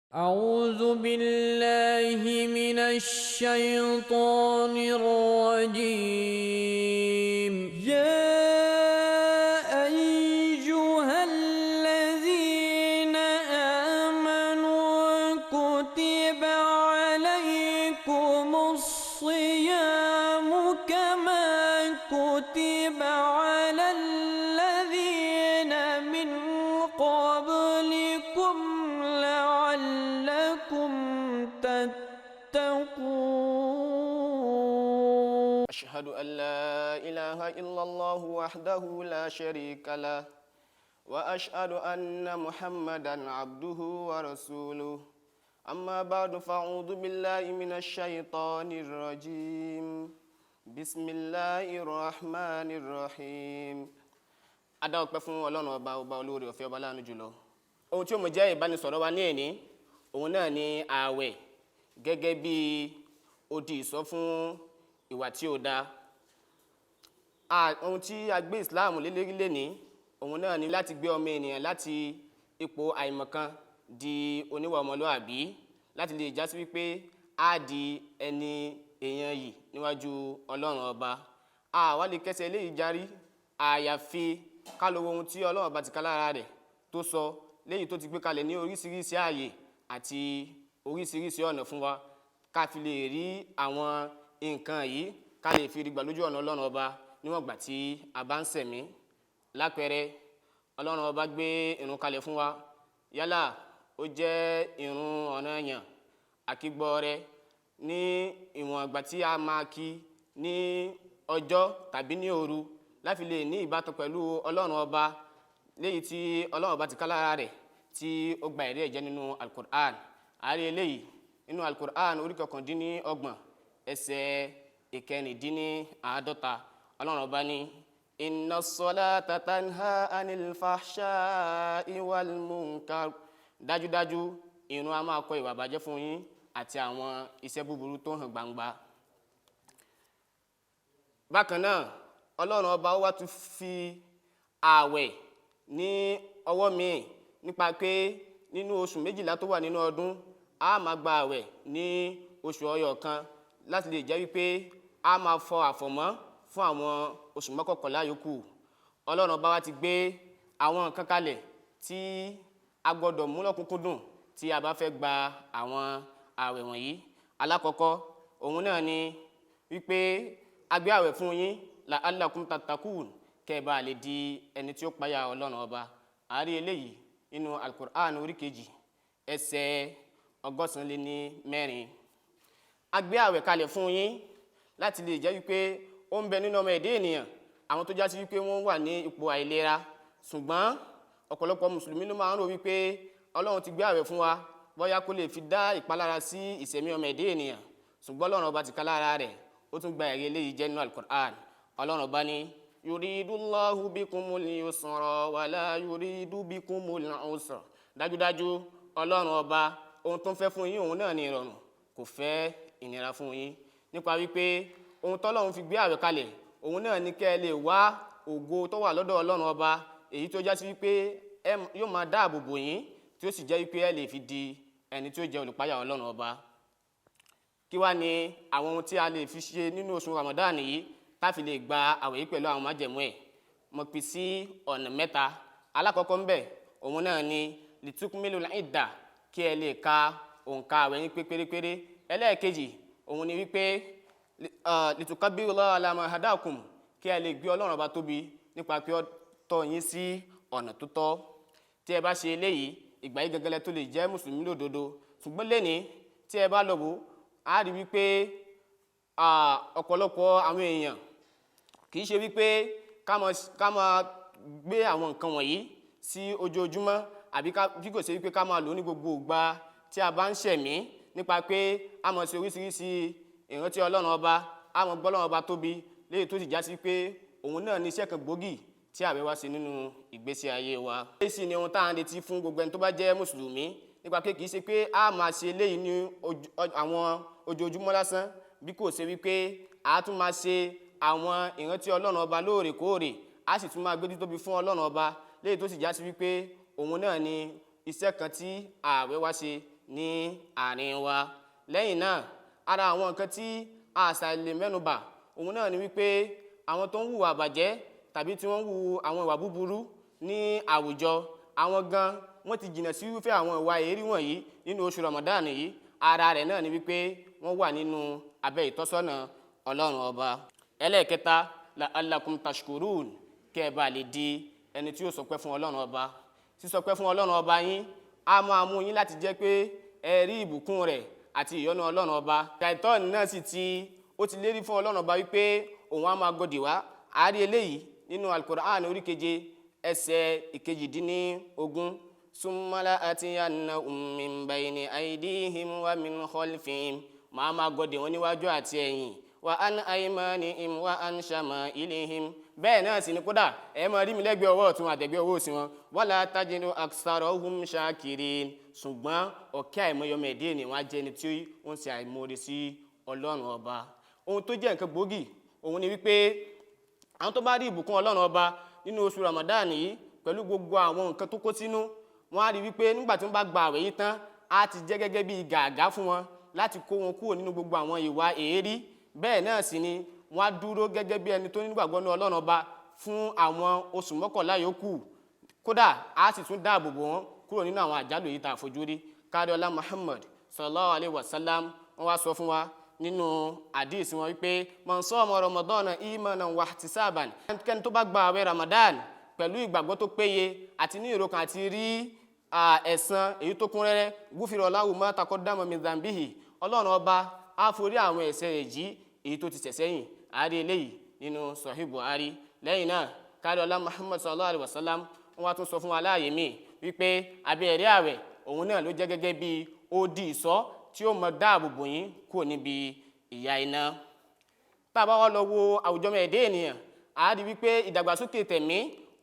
أعوذ بالله من الشيطان الرجيم يا أيها الذين آمنوا كتب عليكم الصيام كما كتب على الذين من قبلكم لعلكم تتقون. أشهد أن لا إله إلا الله وحده لا شريك له وأشهد أن محمدا عبده ورسوله أما بعد فأعوذ بالله من الشيطان الرجيم بسم الله الرحمن الرحيم. Adá ọpẹ́ fún Ọlọ́run ọba olóore ọ̀fẹ́ ọba láàánú jùlọ. Ohun tí ó mọ̀ jẹ́ ìbánisọ̀rọ̀ wa ní èní òun náà ni ààwẹ̀ gẹ́gẹ́ bí odi ìsọ fún ìwà tí ó dá. Ohun tí a gbé Islam lélẹ́rí lẹ́ni òun náà ni láti gbé ọmọ ènìyàn láti ipò àìmọ̀kan di oníwà ọmọlúàbí láti lè jásí wípé á di ẹni èèyàn yìí níwájú Ọlọ́run ọba. Wá lè kẹsẹ̀ eléyìí járí àyàfi ká lo ohun tí Ọlọ́run ọba ti ká lára rẹ̀ tó sọ léyìí tó ti gbé kalẹ̀ ní oríṣiríṣi ààyè àti oríṣiríṣi ọ̀nà fún wa ká fi lè rí àwọn nǹkan yìí ká lè fi rí gbà lójú ọ̀nà Ọlọ́run ọba níwọ̀n gbà tí a bá ń ṣẹ̀mí. Lápẹẹrẹ Ọlọ́run ọba gbé ìrun kalẹ̀ fún wa yálà ó jẹ́ ìrun ọ̀ranyàn àkígbọ́ọrẹ ní ìwọ̀n ìgbà tí a máa kí ní ọjọ́ tàbí ní òru láti lè ní ìbátan pẹ̀lú Ọlọ́run ọba léyìí tí Ọlọ́run ọba ti ká lára rẹ̀ tí ó gba ẹ̀rí ẹ̀jẹ́ nínú Al-Qur'an. Àárí eléyìí nínú Al-Qur'an orí 29 ẹsẹ̀ 49 Ọlọ́run ọba ní inna as-salata tanha anil fahsha'i wal munkar. Dájúdájú ìrun a máa kọ ìwà bàjẹ́ fún yín àti àwọn iṣẹ́ búburú tó hàn gbangba. Bákan náà Ọlọ́run ọba wá tún fi ààwẹ̀ ní ọwọ́ míì nípa pé nínú oṣù méjìlá tó wà nínú ọdún a máa gba ààwẹ̀ ní oṣù ọyọ̀ kan láti lè jẹ́ wípé a máa fọ àfọ̀mọ́ fún àwọn oṣù mọ́kànlá yòókù. Ọlọ́run ọba wá ti gbé àwọn nǹkan kalẹ̀ tí a gbọ́dọ̀ mú lọ́kùnkúndùn tí a bá fẹ́ gba àwọn ààwẹ̀ wọ̀nyí. Alákọ̀ọ́kọ́ òun náà ni wípé a gbé ààwẹ̀ fún yín la'allakum tattaqun kẹ́ bá lè di ẹni tí ó páyà Ọlọ́run ọba. Àárí eléyìí nínú Al-Qur'an orí 2 ẹsẹ̀ 194. A gbé ààwẹ̀ kalẹ̀ fún yín láti lè jẹ́ wípé ó ń bẹ nínú ọmọ ẹ̀dá ènìyàn àwọn tó jásí wípé wọ́n wà ní ipò àìlera, ṣùgbọ́n ọ̀pọ̀lọpọ̀ mùsùlùmí ló máa ń rò wípé Ọlọ́run ti gbé ààwẹ̀ fún wa bóyá kó lè fi dá ìpalára sí ìṣẹ̀mí ọmọ ẹ̀dá ènìyàn, ṣùgbọ́n Ọlọ́run ọba ti ká lára rẹ̀ ó tún gba ẹ̀rí eléyìí jẹ́ nínú Al-Qur'an. Ọlọ́run ọba ní yuridullahu bikumul yusra wala yuridu bikumul usra. Dájúdájú Ọlọ́run ọba ohun tó ń fẹ́ fún yín òun náà ní ìrọ̀rùn, kò fẹ́ ìnira fún yín. Nípa wípé ohun tọ́lọ́run fi gbé ààwẹ̀ kalẹ̀ òun náà ní kẹ́ ẹ lè wá ògo tó wà lọ́dọ̀ Ọlọ́run ọba èyí tó jásí wípé yóò máa dáàbò bò yín tí ó sì jẹ́ wípé ẹ lè fi di ẹni tí ó jẹ́ olùpáyà Ọlọ́run ọba. Kí wá ní àwọn ohun tí a lè fi ṣe nínú oṣù Ramadan yìí táfi lè gba àwẹ̀ yìí pẹ̀lú àwọn májẹ̀mú ẹ̀? Mo pín sí ọ̀nà 3. Alákọ̀ọ́kọ́ ń bẹ òun náà ni litukmilul idda kí ẹ lè ka òǹkà àwẹ̀ yín pé pérépéré. Ẹlẹ́ẹ̀kejì òun ni wípé litukabbirullaha ala ma hadakum kí ẹ lè gbé Ọlọ́run ọba tóbi nípa pé ó tọ́ yín sí ọ̀nà tó tọ́. Tí ẹ bá ṣe eléyìí ìgbà yìí gẹ́gẹ́lẹ́ tó lè jẹ́ mùsùlùmí lódodo. Ṣùgbọ́n lẹ́ni tí ẹ bá lọ wò á rí wípé ọ̀pọ̀lọpọ̀ àwọn èèyàn kìí ṣe wípé ká máa gbé àwọn nǹkan wọ̀nyí sí ojoojúmọ́ àbí bí kò ṣe wípé ká máa lò ní gbogbo ìgbà tí a bá ń ṣẹ̀mí nípa pé a máa ṣe oríṣiríṣi ìrántí Ọlọ́run ọba, a máa gbọ́ Ọlọ́run ọba tóbi léyìí tó sì já sí pé òun náà ní iṣẹ́ kan gbòógì tí àwẹ̀ wá ṣe nínú ìgbésí ayé wa. Èyí sì ni ohun tá à ń retí fún gbogbo ẹni tó bá jẹ́ mùsùlùmí nípa pé kìí ṣe pé a máa ṣe léyìí ní àwọn ojoojúmọ́ lásán bí kò ṣe wípé a tún máa ṣe àwọn ìrántí Ọlọ́run ọba lóòrèkóòrè a sì tún máa gbé títóbi fún Ọlọ́run ọba léyìí tó sì já sí wípé òun náà ni iṣẹ́ kan tí ààwẹ̀ wá ṣe ní àárín wa. Lẹ́yìn náà ara àwọn nǹkan tí àṣà lè mẹ́nubà òun náà ni wípé àwọn tó ń hùwà àbàjẹ́ tàbí tí wọ́n ń hu àwọn ìwà búburú ní àwùjọ, àwọn gan wọ́n ti jìnnà sí irúfẹ́ àwọn ìwà èérí wọ̀nyí nínú oṣù Ramadan yìí. Ara rẹ̀ náà ni wípé wọ́n wà nínú abẹ́ ìtọ́sọ́nà Ọlọ́run ọba. Ẹlẹ́ẹ̀kẹta la'allakum tashkurun, kẹ́ ẹ bá lè di ẹni tí ó sọpẹ́ fún Ọlọ́run ọba. Sísọpẹ́ fún Ọlọ́run ọba yín á máa mú yín láti jẹ́ pé ẹ rí ìbùkún rẹ̀ àti ìyọ́nú Ọlọ́run ọba. Ṣàítánì náà sì ti lérí fún Ọlọ́run ọba wípé òun á máa gòdì wá. A rí eléyìí nínú Al-Qur'an orí 7 ẹsẹ̀ 18. Summa la'atiyannahum min bayni aydihim wa min khalfihim, màá máa gòdì wọn níwájú àti ẹ̀yìn. Wa an aymanihim wa an shama'ilihim, bẹ́ẹ̀ náà sì ni kódà ẹ máa rí mi lẹ́gbẹ̀ẹ́ ọwọ́ ọ̀tún àtẹ̀gbẹ́ ọwọ́ òsì wọn. Wala tajidu aksarahum shakirin, ṣùgbọ́n ọ̀kẹ́ àìmọyọmọ ẹ̀dẹ́ ni wọ́n á jẹ́ ẹni tí wọ́n ṣe àìmoore sí Ọlọ́run ọba. Ohun tó jẹ́ nǹkan gbòógì òun ni wípé àwọn tó bá rí ìbùkún Ọlọ́run ọba nínú oṣù Ramadan yìí pẹ̀lú gbogbo àwọn nǹkan tó kó sínú, wọ́n á rí wípé nígbà tí wọ́n bá gba àwẹ̀ yìí tán á ti jẹ́ gẹ́gẹ́ bí gàgá fún wọn láti kó wọn kúrò nínú gbogbo àwọn ìwà èérí. Bẹ́ẹ̀ náà sì ni wọ́n á dúró gẹ́gẹ́ bí ẹni tó nígbàgbọ́ ní Ọlọ́run ọba fún àwọn oṣù 11 yòókù. Kódà á sì tún dáàbò bò wọ́n kúrò nínú àwọn àjálù yìí tá a fojú rí. Káàdọ́lá Muhammad sallallahu alayhi wa sallam wọ́n wá sọ fún wa nínú hadith wọn wípé man sama Ramadana imanan wa ihtisaban, ẹnikẹ́ni tó bá gba àwẹ̀ Ramadan pẹ̀lú ìgbàgbọ́ tó péye àti ní ìrọ̀kàn àti rí ẹ̀san èyí tó kún rẹ́rẹ́, gufira lahu ma taqaddama min dhanbihi, Ọlọ́run ọba á forí àwọn ẹ̀ṣẹ̀ rẹ̀ jì èyí tó ti ṣẹ̀ sẹ́yìn. A rí eléyìí nínú Sahih Buhari. Lẹ́yìn náà káàdọ́lá Muhammad sallallahu alayhi wa sallam wọ́n wá tún sọ fún wa láàyè míì wípé abẹ́rẹ́ àwẹ̀ òun náà ló jẹ́ gẹ́gẹ́ bí odi ìṣọ́ tí ó mọ dáàbò bò yín kúrò níbi ìyà iná. Tá a bá wá lọ wo àwùjọ mẹ́ẹ̀dẹ́ ènìyàn, a rí wípé ìdàgbàsókè tẹ̀mí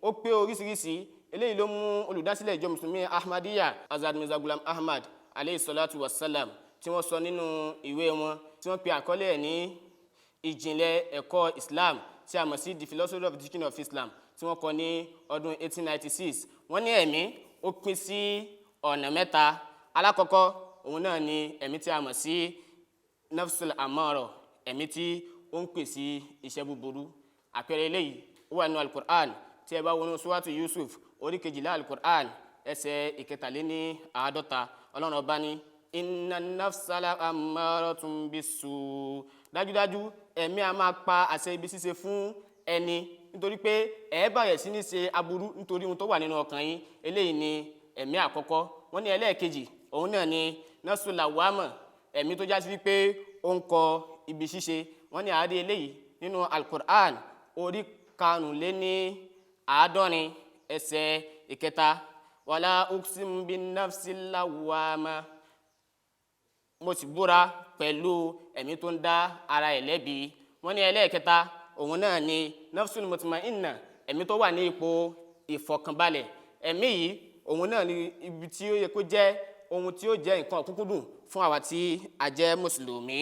ó pé oríṣiríṣi. Eléyìí ló mú olùdásílẹ̀ ìjọ mùsùlùmí Ahmadiyya Azad Mirza Ghulam Ahmad alayhi salatu wa salam tí wọ́n sọ nínú ìwé wọn tí wọ́n pe àkọlé ẹ̀ ní ìjìnlẹ̀ ẹ̀kọ́ Islam tí a mọ̀ sí The Philosophy of the Teaching of Islam, tí wọ́n kọ ní ọdún 1896. Wọ́n ní ẹ̀mí ó pín sí ọ̀nà mẹ́ta. Alákọ̀ọ́kọ́ òun náà ni ẹ̀mí tí a mọ̀ sí nafsul amaro, ẹ̀mí tí ó ń pè sí iṣẹ́ búburú. Àpẹẹrẹ eléyìí ó wà nínú Al-Qur'an tí ẹ bá wọnú suratu Yusuf orí 12 Al-Qur'an ẹsẹ̀ 53. Ọlọ́run ọba ní inna nafsala ammaratun bisu, dájúdájú ẹ̀mí a máa pa àṣẹ ibi ṣíṣe fún ẹni, nítorí pé ẹ bẹ̀rẹ̀ sí ní ṣe aburú nítorí ohun tó wà nínú ọkàn yín. Eléyìí ni ẹ̀mí àkọ́kọ́. Wọ́n ní ẹlẹ́ẹ̀kejì òun náà ni nafsul lawama, ẹ̀mí tó já sí wípé ó ń kọ ibi ṣíṣe. Wọ́n ní àádé eléyìí nínú Al-Qur'an orí 45 ẹsẹ̀ 3. Wala uqsimu bin nafsil lawama, mo sì búra pẹ̀lú ẹ̀mí tó ń dá ara ẹ̀ lẹ́bi. Wọ́n ní ẹlẹ́ẹ̀kẹta òun náà ni nafsul mutma'inna, ẹ̀mí tó wà ní ipò ìfọ̀kànbalẹ̀. Ẹ̀mí yìí òun náà ni ibi tí ó yẹ kó jẹ́ ohun tí ó jẹ́ nǹkan òkúnkúndùn fún àwa tí a jẹ́ mùsùlùmí.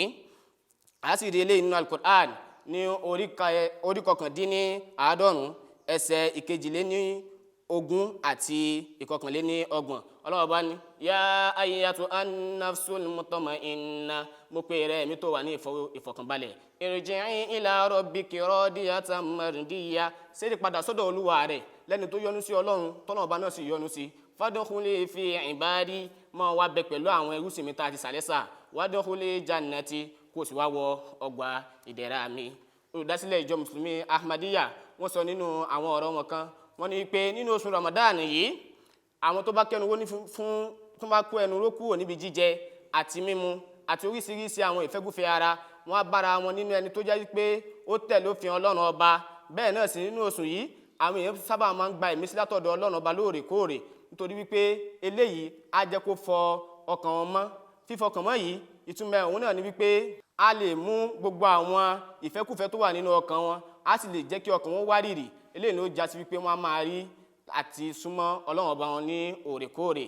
A sì rí eléyìí nínú Al-Qur'an ní orí 99 ẹsẹ̀ 22 àti 29. Ọlọ́run bá ní ya ayyatu an-nafsul mutma'inna, mo pè rẹ ẹ̀mí tó wà ní ìfọ̀kànbalẹ̀, irji'i ila rabbiki radiyatan mardiyya, ṣẹ́rí padà sọ́dọ̀ Olúwa rẹ̀ lẹ́ni tó yọ́nú sí Ọlọ́run tọ́lọ́run bá náà sì yọ́nú sí. Fadkhuli fi ibadi, máa wá bẹ pẹ̀lú àwọn ẹrúsìn mi tá a ti sàlẹ́sà. Wadkhuli jannati, kó sì wá wọ ọgbà ìdẹ̀ra mi. Olùdásílẹ̀ ìjọ mùsùlùmí Ahmadiyya wọ́n sọ nínú àwọn ọ̀rọ̀ wọn kan, wọ́n ní pé nínú oṣù Ramadan yìí àwọn tó bá kẹnu wó ní fún tó bá kó ẹnu ró kúrò níbi jíjẹ àti mímu àti oríṣiríṣi àwọn ìfẹ́gúfẹ́ ara, wọ́n á bára wọn nínú ẹni tó jẹ́ pé ó tẹ̀lé òfin Ọlọ́run ọba. Bẹ́ẹ̀ náà sì nínú oṣù yìí àwọn èèyàn sábà máa ń gba ìmísí látọ̀dọ̀ Ọlọ́run ọba lóòrèkóòrè, nítorí wípé eléyìí á jẹ́ kó fọ ọkàn wọn mọ́. Fífọkàn mọ́ yìí ìtumọ̀ òun náà ni wípé a lè mú gbogbo àwọn ìfẹ́kúfẹ́ tó wà nínú ọkàn wọn, á sì lè jẹ́ kí ọkàn wọn wárìrì. Eléyìí ló já sí wípé wọ́n á máa rí àti súnmọ́ Ọlọ́run ọba wọn ní òrèkóòrè.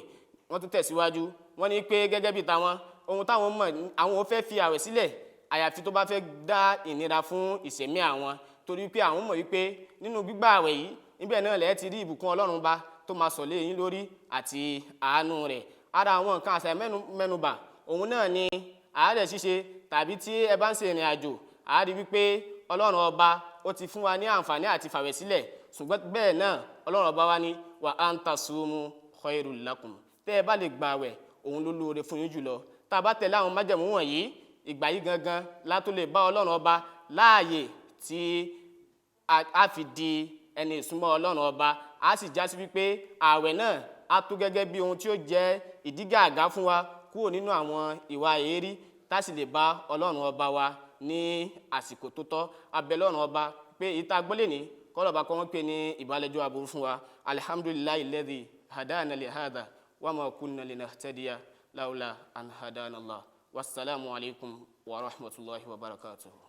Wọ́n tún tẹ̀síwájú, wọ́n ní pé gẹ́gẹ́ bí tàwọn ohun táwọn mọ̀, àwọn ò fẹ́ fi àwẹ̀ sílẹ̀ àyàfi tó bá fẹ́ dá ìnira fún ìṣẹ̀mí àwọn, torí pé àwọn mọ̀ wípé nínú gbígbà àwẹ̀ yìí níbẹ̀ náà lẹ́ẹ̀ ti rí ìbùkún Ọlọ́run bá tó máa sọ̀ lé yín lórí àti àánú rẹ̀. ara àwọn nǹkan àṣà mẹ́nubà òun náà ni àárẹ̀ ṣíṣe tàbí tí ẹ bá ń ṣe ìrìn àjò àárí wípé ọlọ́run ọba ó ti fún wa ní àǹfààní àti fàwẹ̀ sílẹ̀ ṣùgbọ́n bẹ́ẹ̀ náà ọlọ́run ọba wa ní wa an tasumu khairul lakum tẹ́ ẹ bá lè gbààwẹ̀ òun ló lóore fún yín jùlọ tá a bá tẹ̀lé àwọn májẹ̀mú wọ̀nyí ìgbà yìí gangan látó lè bá ọlọ́run ọba láàyè tí a fi di ẹni ìsúnmọ́ ọlọ́run ọba a sì já sí wípé ààwẹ̀ náà á tó gẹ́gẹ́ bí ohun tí ó jẹ́ ìdígàgá fún wa kúrò nínú àwọn ìwà èérí tá sì lè bá ọlọ́run ọba wa ní àsìkò tó tọ́ abẹ́ ọlọ́run ọba pé ìta gbọ́lẹ̀ ní kọ́lọ̀bá kọ́ wọ́n pè ní ìbálẹ́jọ́ aburú fún wa alhamdulillahi alladhi hadana li hadha wa ma kunna linahtadiya laula an hadana Allah wassalamu alaikum wa rahmatullahi wa barakatuhu.